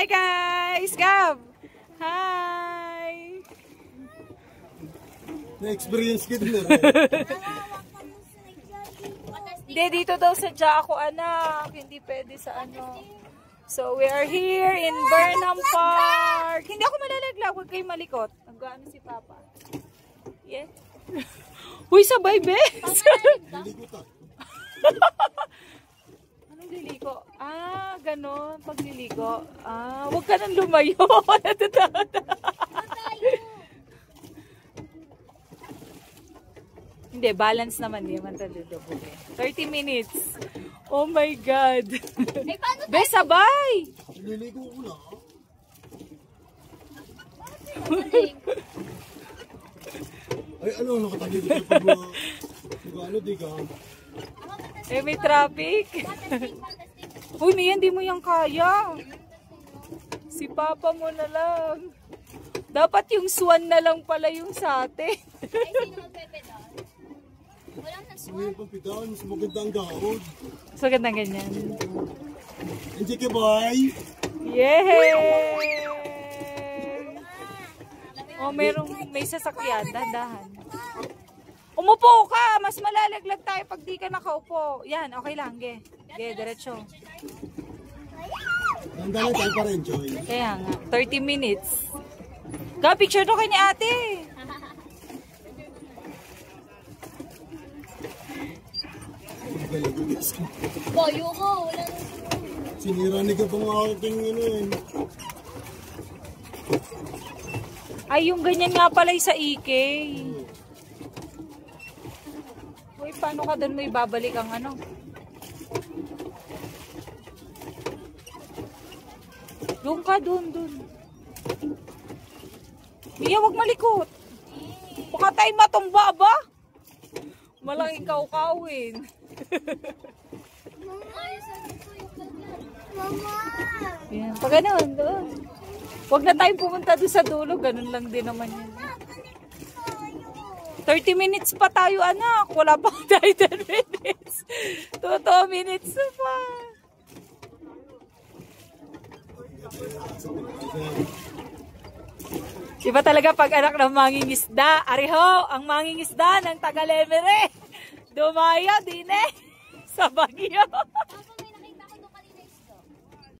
Hi guys! Gab! Hi! Na-experience kita na Hindi, dito daw sadya ako anak. Hindi pwede sa ano. So we are here in Burnham Park. Hindi ako malalaglag. Huwag kayong malikot. Nag-ano si Papa. Yeah. Uy, sabay, bes! Anong liliko? Ah, ganon. Pagliliko. Ah, huwag ka nang lumayo. Hindi, balance naman. Hindi naman taludobog eh. 30 minutes. Oh my God. Bes, sabay! Niligo ko na. Ay, ano, nakatagil ka pag ano, di ka? Eh, may traffic. Uy, Mia, hindi mo yan kaya. Si Papa mo na lang. Dapat yung swan na lang pala yung sa atin. Ay, sino magpepedal? Walang sa swan. Ngayon pang pitan, mas maganda ang gahod. So, gandang ganyan. Enjoy ka, boy! Yay! Oh, may sasakyan. Dahan-dahan. Umupo ka! Mas malalaglag tayo pag di ka nakaupo. Yan, okay lang. Ge, diretso. Handa lang tayo para enjoy. Kaya nga, 30 minutes. Ga, picture to kay ni ate. Boyo ko, walang... Sinira ni ka pang aking ano eh. Ay, yung ganyan nga pala sa EK. Uy, paano ka doon mo ibabalik ang ano? Doon ka, doon. Mia, wag malikot. Baka tayo matumba ba? Malang ikaw kawin. Mama! Yan, pag ganun, doon. Huwag na tayong pumunta doon sa dulo. Ganun lang din naman yun. 30 minutes pa tayo, anak. Wala pa tayo 10 minutes. 2 minutes pa. Iba talaga pag anak ng mangingisda. Ariho, ang mangingisda ng Taga-Lemery. Dumaya din eh. Sa Baguio.